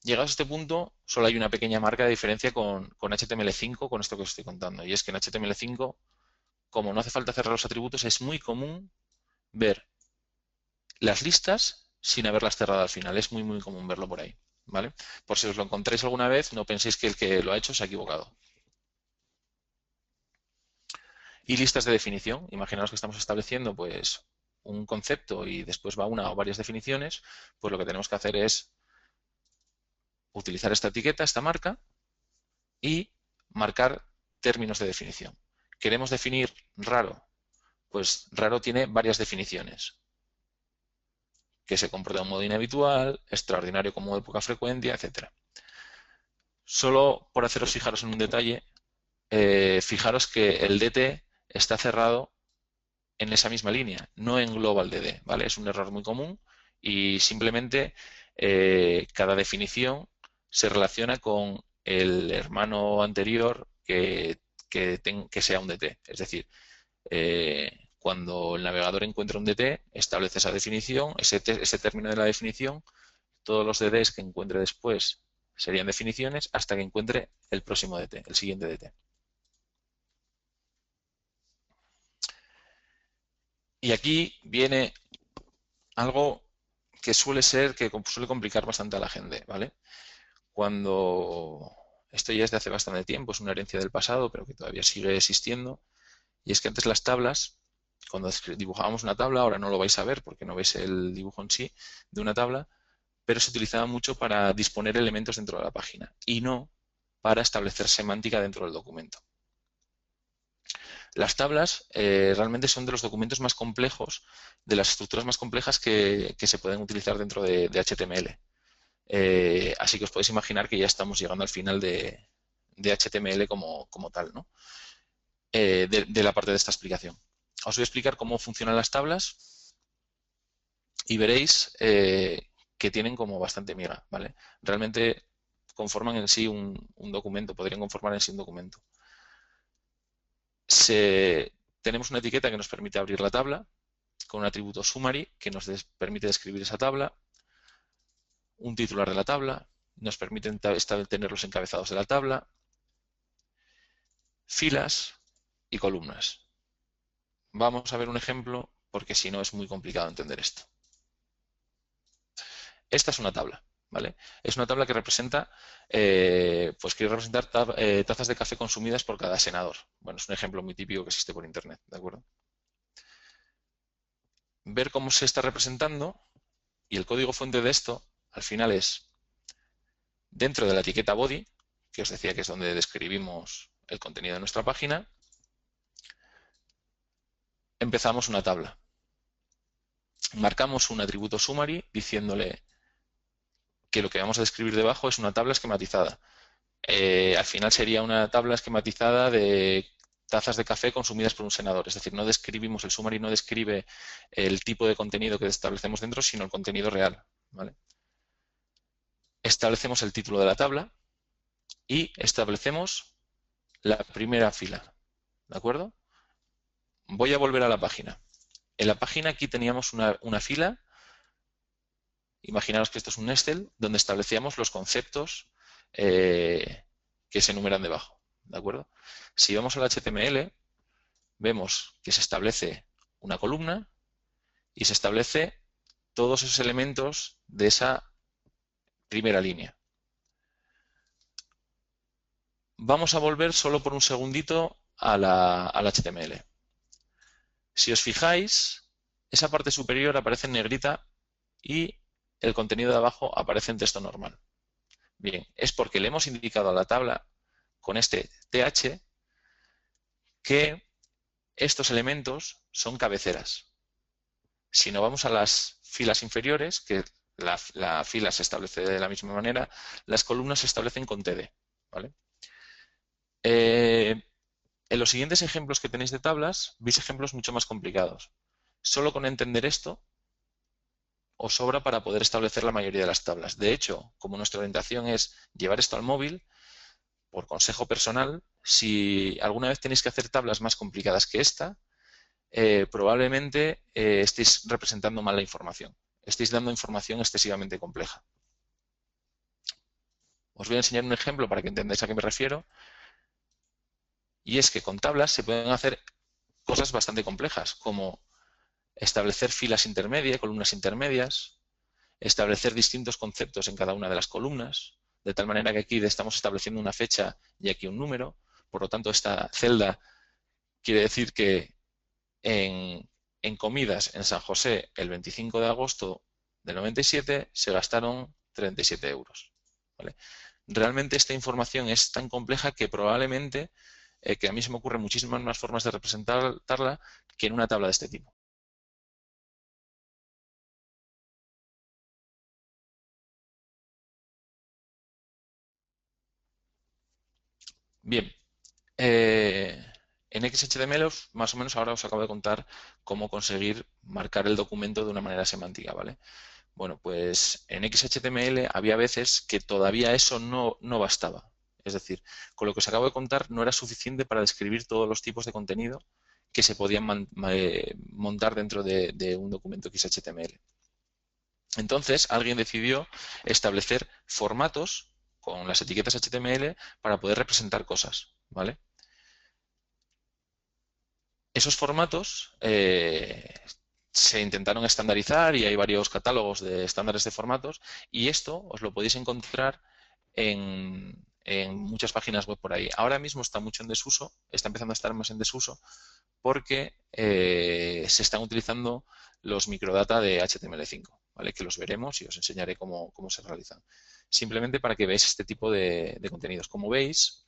Llegados a este punto, solo hay una pequeña marca de diferencia con HTML5, con esto que os estoy contando. Y es que en HTML5, como no hace falta cerrar los atributos, es muy común ver las listas sin haberlas cerrado al final. Es muy, muy común verlo por ahí, ¿vale? Por si os lo encontráis alguna vez, no penséis que el que lo ha hecho se ha equivocado. Y listas de definición. Imaginaos que estamos estableciendo pues un concepto y después va una o varias definiciones, pues lo que tenemos que hacer es utilizar esta etiqueta, esta marca, y marcar términos de definición. ¿Queremos definir raro? Pues raro tiene varias definiciones. Que se comporta de un modo inhabitual, extraordinario con modo de poca frecuencia, etc. Solo por haceros fijaros en un detalle, fijaros que el DT está cerrado en esa misma línea, no engloba el DD, ¿vale? Es un error muy común y simplemente cada definición se relaciona con el hermano anterior que sea un DT. Es decir, cuando el navegador encuentra un DT, establece esa definición, ese término de la definición, todos los DDs que encuentre después serían definiciones hasta que encuentre el próximo DT, el siguiente DT. Y aquí viene algo que suele complicar bastante a la gente, ¿vale? Cuando esto ya es de hace bastante tiempo, es una herencia del pasado, pero que todavía sigue existiendo, y es que antes las tablas, cuando dibujábamos una tabla, ahora no lo vais a ver porque no veis el dibujo en sí de una tabla, pero se utilizaba mucho para disponer elementos dentro de la página y no para establecer semántica dentro del documento. Las tablas realmente son de los documentos más complejos, de las estructuras más complejas que se pueden utilizar dentro de HTML. Así que os podéis imaginar que ya estamos llegando al final de HTML como tal, ¿no? De la parte de esta explicación. Os voy a explicar cómo funcionan las tablas y veréis que tienen como bastante miga, ¿vale? Realmente conforman en sí un documento, podrían conformar en sí un documento. Tenemos una etiqueta que nos permite abrir la tabla con un atributo summary que nos permite describir esa tabla, un titular de la tabla, nos permite tener los encabezados de la tabla, filas y columnas. Vamos a ver un ejemplo porque si no es muy complicado entender esto. Esta es una tabla, ¿vale? Es una tabla que representa, pues quiere representar tazas de café consumidas por cada senador. Bueno, es un ejemplo muy típico que existe por internet, ¿de acuerdo? Ver cómo se está representando y el código fuente de esto, al final es dentro de la etiqueta body, que os decía que es donde describimos el contenido de nuestra página, empezamos una tabla. Marcamos un atributo summary diciéndole que lo que vamos a describir debajo es una tabla esquematizada. Al final sería una tabla esquematizada de tazas de café consumidas por un senador. Es decir, no describimos, el summary no describe el tipo de contenido que establecemos dentro, sino el contenido real, ¿vale? Establecemos el título de la tabla y establecemos la primera fila, ¿de acuerdo? Voy a volver a la página. En la página aquí teníamos una fila. Imaginaos que esto es un Excel donde establecíamos los conceptos que se enumeran debajo, ¿de acuerdo? Si vamos al HTML, vemos que se establece una columna y se establece todos esos elementos de esa primera línea. Vamos a volver solo por un segundito al HTML. Si os fijáis, esa parte superior aparece en negrita y el contenido de abajo aparece en texto normal. Bien, es porque le hemos indicado a la tabla con este TH que estos elementos son cabeceras. Si no vamos a las filas inferiores, que la fila se establece de la misma manera, las columnas se establecen con TD, ¿vale? En los siguientes ejemplos que tenéis de tablas, veis ejemplos mucho más complicados. Solo con entender esto os sobra para poder establecer la mayoría de las tablas. De hecho, como nuestra orientación es llevar esto al móvil, por consejo personal, si alguna vez tenéis que hacer tablas más complicadas que esta, probablemente estéis representando mal la información. Estéis dando información excesivamente compleja. Os voy a enseñar un ejemplo para que entendáis a qué me refiero. Y es que con tablas se pueden hacer cosas bastante complejas, como establecer filas intermedias, columnas intermedias, establecer distintos conceptos en cada una de las columnas, de tal manera que aquí estamos estableciendo una fecha y aquí un número. Por lo tanto, esta celda quiere decir que en comidas en San José el 25 de agosto del 97 se gastaron 37 euros. ¿Vale? Realmente esta información es tan compleja que probablemente que a mí se me ocurren muchísimas más formas de representarla que en una tabla de este tipo. Bien, en XHTML más o menos ahora os acabo de contar cómo conseguir marcar el documento de una manera semántica, ¿vale? Bueno, pues en XHTML había veces que todavía eso no bastaba. Es decir, con lo que os acabo de contar no era suficiente para describir todos los tipos de contenido que se podían montar dentro de un documento XHTML. Entonces, alguien decidió establecer formatos con las etiquetas HTML para poder representar cosas, ¿vale? Esos formatos se intentaron estandarizar y hay varios catálogos de estándares de formatos y esto os lo podéis encontrar en muchas páginas web por ahí. Ahora mismo está mucho en desuso, está empezando a estar más en desuso porque se están utilizando los microdata de HTML5, ¿vale? Que los veremos y os enseñaré cómo se realizan. Simplemente para que veáis este tipo de contenidos. Como veis,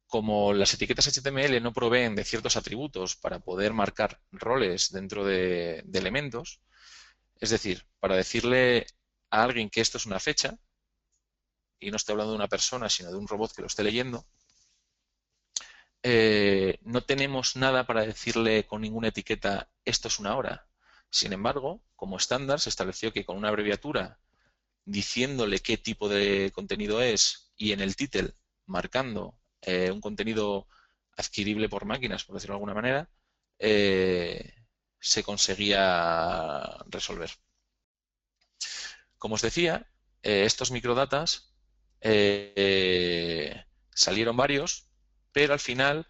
como las etiquetas HTML no proveen de ciertos atributos para poder marcar roles dentro de elementos, es decir, para decirle a alguien que esto es una fecha, y no estoy hablando de una persona, sino de un robot que lo esté leyendo, no tenemos nada para decirle con ninguna etiqueta esto es una hora. Sin embargo, como estándar se estableció que con una abreviatura diciéndole qué tipo de contenido es y en el título marcando un contenido adquirible por máquinas, por decirlo de alguna manera, se conseguía resolver. Como os decía, estos microdatas salieron varios, pero al final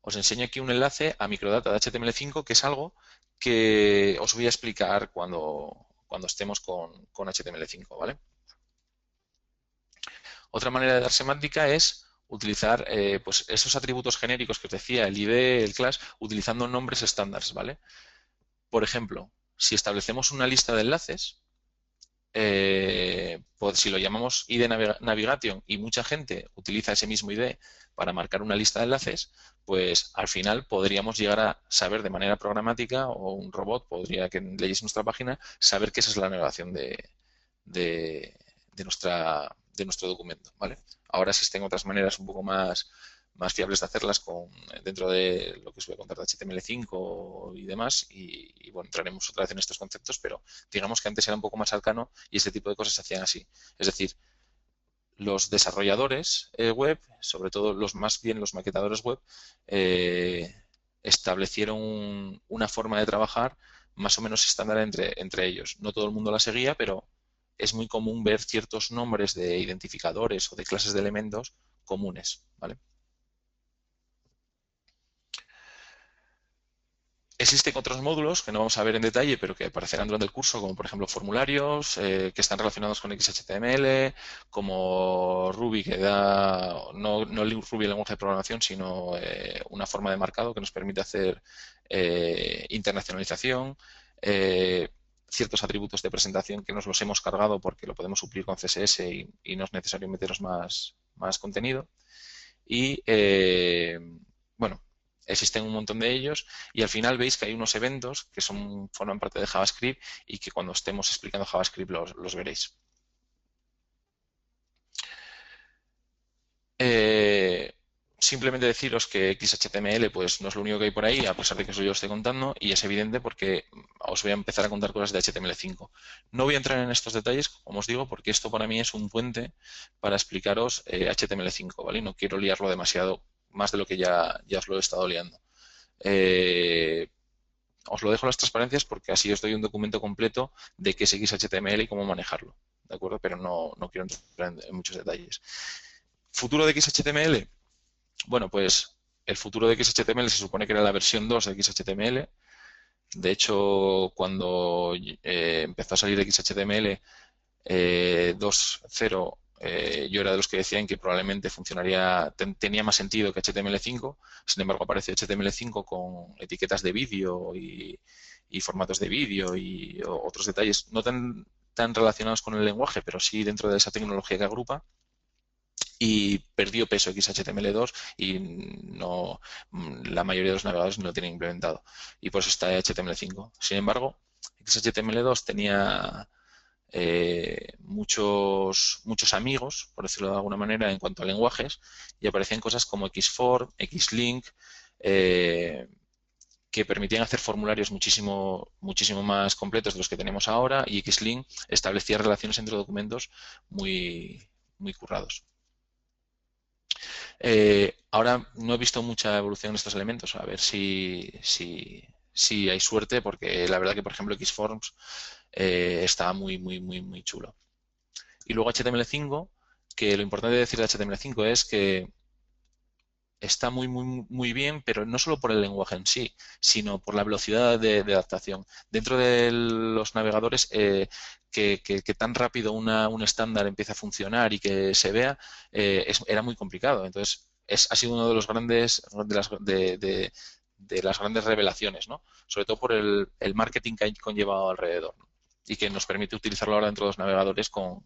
os enseño aquí un enlace a microdata de HTML5, que es algo que os voy a explicar cuando estemos con HTML5, ¿vale? Otra manera de dar semántica es utilizar pues esos atributos genéricos que os decía, el ID, el class, utilizando nombres estándares, ¿vale? Por ejemplo, si establecemos una lista de enlaces, pues si lo llamamos ID Navigation y mucha gente utiliza ese mismo ID para marcar una lista de enlaces, pues al final podríamos llegar a saber de manera programática o un robot podría, que leyese nuestra página, saber que esa es la navegación de nuestro documento, ¿vale? Ahora existen otras maneras un poco más fiables de hacerlas dentro de lo que os voy a contar de HTML5 y demás y bueno, entraremos otra vez en estos conceptos, pero digamos que antes era un poco más arcano y este tipo de cosas se hacían así. Es decir, los desarrolladores web, sobre todo más bien los maquetadores web, establecieron una forma de trabajar más o menos estándar entre ellos. No todo el mundo la seguía, pero es muy común ver ciertos nombres de identificadores o de clases de elementos comunes, ¿vale? Existen otros módulos que no vamos a ver en detalle, pero que aparecerán durante el curso, como por ejemplo formularios que están relacionados con XHTML, como Ruby, que da, no el Ruby el lenguaje de programación, sino una forma de marcado que nos permite hacer internacionalización, ciertos atributos de presentación que nos los hemos cargado porque lo podemos suplir con CSS y no es necesario meteros más contenido. Y bueno, existen un montón de ellos y al final veis que hay unos eventos que forman parte de JavaScript y que cuando estemos explicando JavaScript los veréis. simplemente deciros que XHTML pues no es lo único que hay por ahí, a pesar de que eso yo lo estoy contando, y es evidente porque os voy a empezar a contar cosas de HTML5. No voy a entrar en estos detalles, como os digo, porque esto para mí es un puente para explicaros HTML5, ¿vale? No quiero liarlo demasiado, más de lo que ya os lo he estado liando. Os lo dejo las transparencias porque así os doy un documento completo de qué es XHTML y cómo manejarlo, ¿de acuerdo? Pero no quiero entrar en muchos detalles. ¿Futuro de XHTML? Bueno, pues el futuro de XHTML se supone que era la versión 2 de XHTML. De hecho, cuando empezó a salir XHTML 2.0, yo era de los que decían que probablemente funcionaría, tenía más sentido que HTML5. Sin embargo, aparece HTML5 con etiquetas de vídeo y formatos de vídeo y otros detalles no tan relacionados con el lenguaje, pero sí dentro de esa tecnología que agrupa. Y perdió peso XHTML2 y la mayoría de los navegadores no lo tienen implementado. Y por eso está HTML5. Sin embargo, XHTML2 tenía muchos amigos, por decirlo de alguna manera, en cuanto a lenguajes, y aparecían cosas como Xform, Xlink, que permitían hacer formularios muchísimo más completos de los que tenemos ahora, y Xlink establecía relaciones entre documentos muy currados. Ahora no he visto mucha evolución en estos elementos, a ver si hay suerte, porque la verdad que, por ejemplo, Xforms está muy chulo. Y luego HTML5, que lo importante de decir de HTML5 es que está muy bien, pero no solo por el lenguaje en sí, sino por la velocidad de adaptación. Dentro de los navegadores, que tan rápido un estándar empiece a funcionar y que se vea, era muy complicado. Entonces, ha sido uno de los grandes, de las grandes revelaciones, ¿no? Sobre todo por el marketing que ha conllevado alrededor, ¿no? Y que nos permite utilizarlo ahora dentro de los navegadores con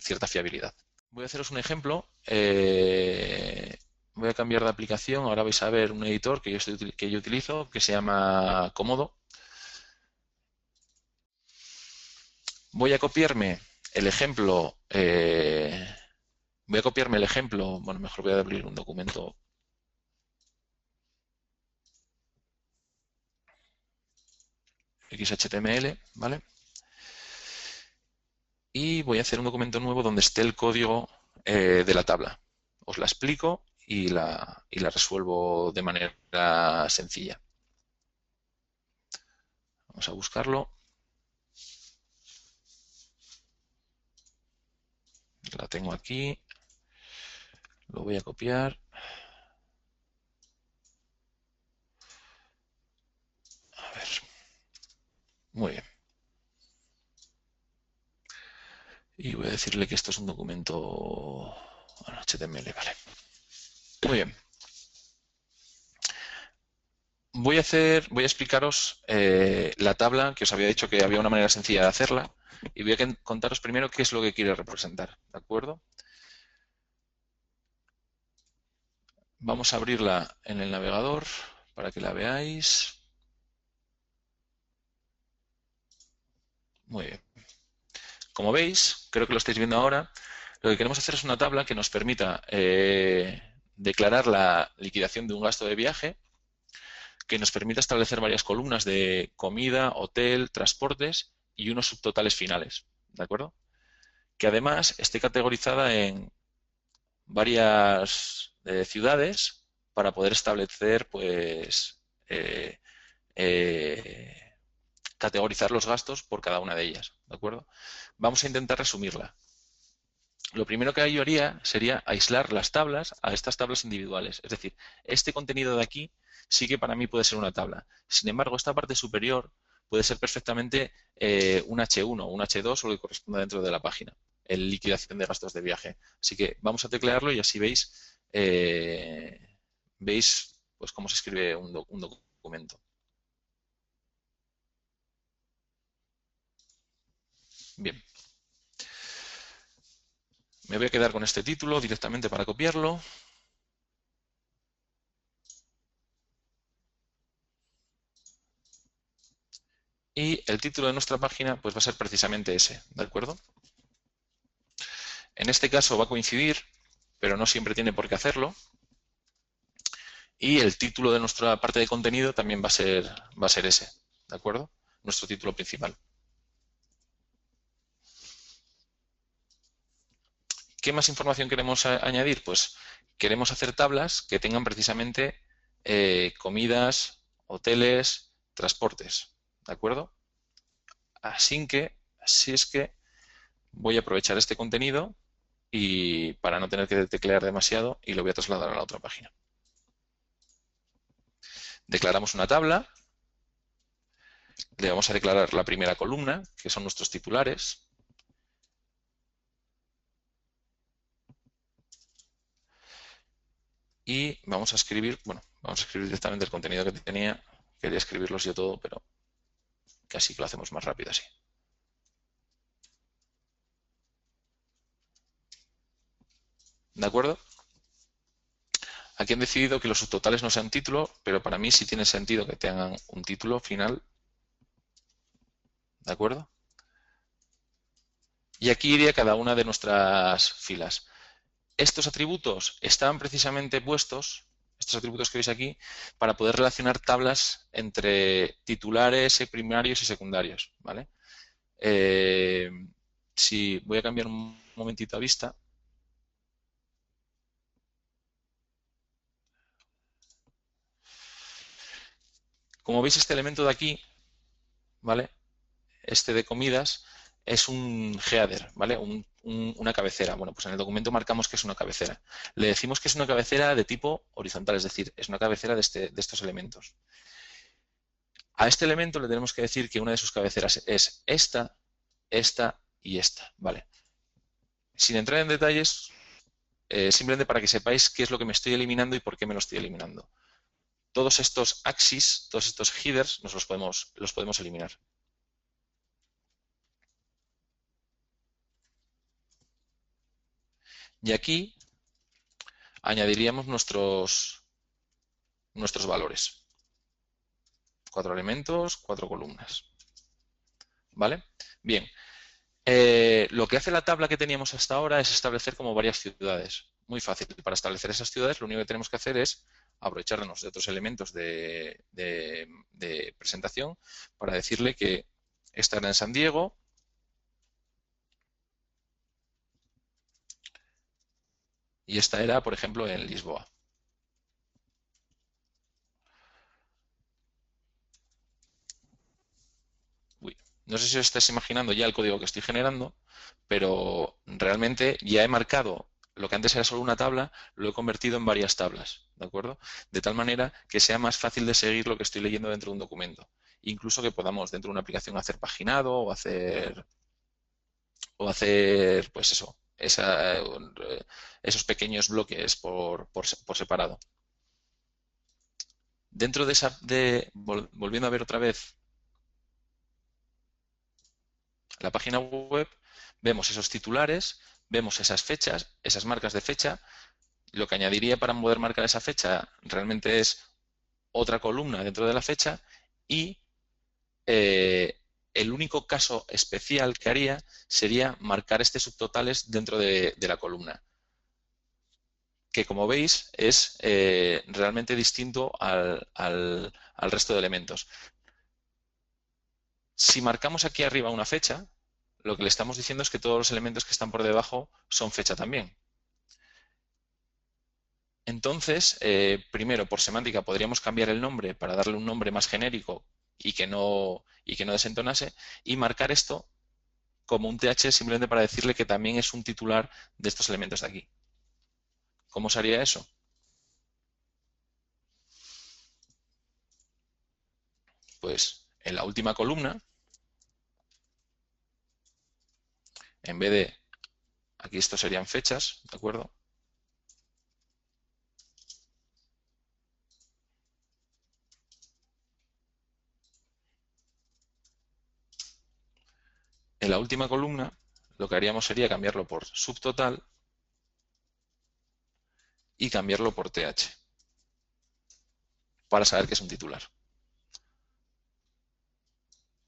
cierta fiabilidad. Voy a haceros un ejemplo. Voy a cambiar de aplicación. Ahora vais a ver un editor que yo utilizo, que se llama Comodo. Voy a copiarme el ejemplo. Bueno, mejor voy a abrir un documento. XHTML, ¿vale? Y voy a hacer un documento nuevo donde esté el código de la tabla. Os la explico y la resuelvo de manera sencilla. Vamos a buscarlo. La tengo aquí. Lo voy a copiar. A ver. Muy bien. Y voy a decirle que esto es un documento HTML, vale. Muy bien. Voy a explicaros la tabla, que os había dicho que había una manera sencilla de hacerla, y voy a contaros primero qué es lo que quiere representar, ¿de acuerdo? Vamos a abrirla en el navegador para que la veáis. Muy bien. Como veis, creo que lo estáis viendo ahora, lo que queremos hacer es una tabla que nos permita declarar la liquidación de un gasto de viaje, que nos permita establecer varias columnas de comida, hotel, transportes y unos subtotales finales, ¿de acuerdo? Que además esté categorizada en varias ciudades para poder establecer, pues, categorizar los gastos por cada una de ellas, ¿de acuerdo? Vamos a intentar resumirla. Lo primero que yo haría sería aislar las tablas a estas tablas individuales. Es decir, este contenido de aquí sí que para mí puede ser una tabla. Sin embargo, esta parte superior puede ser perfectamente un H1, un H2 o lo que corresponda dentro de la página, en liquidación de gastos de viaje. Así que vamos a teclearlo y así veis, pues cómo se escribe un documento. Bien. Me voy a quedar con este título directamente para copiarlo. Y el título de nuestra página pues va a ser precisamente ese, ¿de acuerdo? En este caso va a coincidir, pero no siempre tiene por qué hacerlo. Y el título de nuestra parte de contenido también va a ser ese, ¿de acuerdo? Nuestro título principal. ¿Qué más información queremos añadir? Pues queremos hacer tablas que tengan precisamente comidas, hoteles, transportes, ¿de acuerdo? Así es que voy a aprovechar este contenido y para no tener que teclear demasiado y lo voy a trasladar a la otra página. Declaramos una tabla, le vamos a declarar la primera columna, que son nuestros titulares. Y vamos a escribir, bueno, vamos a escribir directamente el contenido que tenía. Quería escribirlos yo todo, pero casi que lo hacemos más rápido así. ¿De acuerdo? Aquí han decidido que los subtotales no sean título, pero para mí sí tiene sentido que tengan un título final. ¿De acuerdo? Y aquí iría cada una de nuestras filas. Estos atributos están precisamente puestos, estos atributos que veis aquí, para poder relacionar tablas entre titulares, primarios y secundarios. ¿Vale? Si voy a cambiar un momentito a vista. Como veis, este elemento de aquí, ¿vale? Este de comidas, es un header, ¿vale? Una cabecera. Bueno, pues en el documento marcamos que es una cabecera. Le decimos que es una cabecera de tipo horizontal, es decir, es una cabecera de estos elementos. A este elemento le tenemos que decir que una de sus cabeceras es esta, esta y esta, ¿vale? Sin entrar en detalles, simplemente para que sepáis qué es lo que me estoy eliminando y por qué me lo estoy eliminando. Todos estos axis, todos estos headers, los podemos eliminar. Y aquí añadiríamos nuestros valores. 4 elementos, 4 columnas. ¿Vale? Bien. Lo que hace la tabla que teníamos hasta ahora es establecer como varias ciudades. Muy fácil. Para establecer esas ciudades lo único que tenemos que hacer es aprovecharnos de otros elementos de presentación para decirle que esta era en San Diego, y esta era, por ejemplo, en Lisboa. Uy, no sé si os estáis imaginando ya el código que estoy generando, pero realmente ya he marcado lo que antes era solo una tabla, lo he convertido en varias tablas, ¿de acuerdo? De tal manera que sea más fácil de seguir lo que estoy leyendo dentro de un documento. Incluso que podamos dentro de una aplicación hacer paginado o hacer pues eso, esos pequeños bloques por separado. Dentro de volviendo a ver otra vez la página web, vemos esos titulares, vemos esas fechas, esas marcas de fecha. Lo que añadiría para poder marcar esa fecha realmente es otra columna dentro de la fecha y el único caso especial que haría sería marcar este subtotales dentro de la columna, que como veis es realmente distinto al resto de elementos. Si marcamos aquí arriba una fecha, lo que le estamos diciendo es que todos los elementos que están por debajo son fecha también. Entonces, primero, por semántica, podríamos cambiar el nombre para darle un nombre más genérico y que no desentonase, y marcar esto como un TH simplemente para decirle que también es un titular de estos elementos de aquí. ¿Cómo se haría eso? Pues en la última columna, en vez de, aquí esto serían fechas, ¿de acuerdo? En la última columna lo que haríamos sería cambiarlo por subtotal y cambiarlo por TH para saber que es un titular.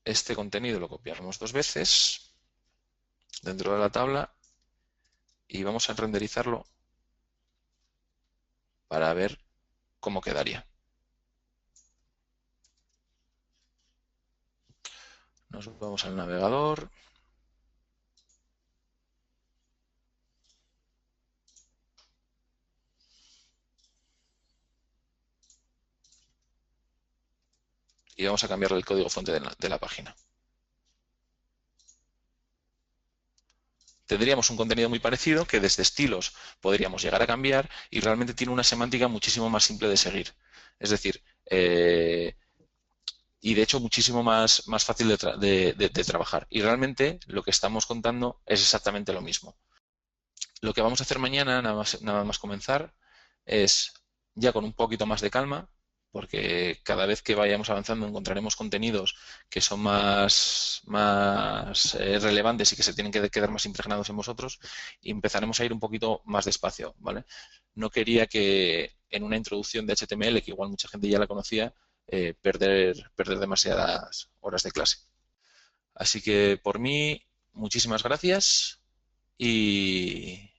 Este contenido lo copiamos 2 veces dentro de la tabla y vamos a renderizarlo para ver cómo quedaría. Nos vamos al navegador. Y vamos a cambiarle el código fuente de la página. Tendríamos un contenido muy parecido que desde estilos podríamos llegar a cambiar y realmente tiene una semántica muchísimo más simple de seguir. Es decir, y de hecho muchísimo más fácil de trabajar. Y realmente lo que estamos contando es exactamente lo mismo. Lo que vamos a hacer mañana, nada más comenzar, es ya con un poquito más de calma, porque cada vez que vayamos avanzando encontraremos contenidos que son más relevantes y que se tienen que quedar más impregnados en vosotros y empezaremos a ir un poquito más despacio, ¿vale? No quería que en una introducción de HTML, que igual mucha gente ya la conocía, perder demasiadas horas de clase. Así que por mí, muchísimas gracias y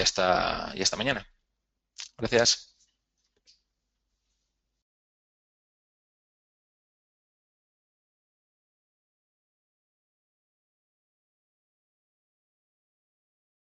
hasta mañana. Gracias.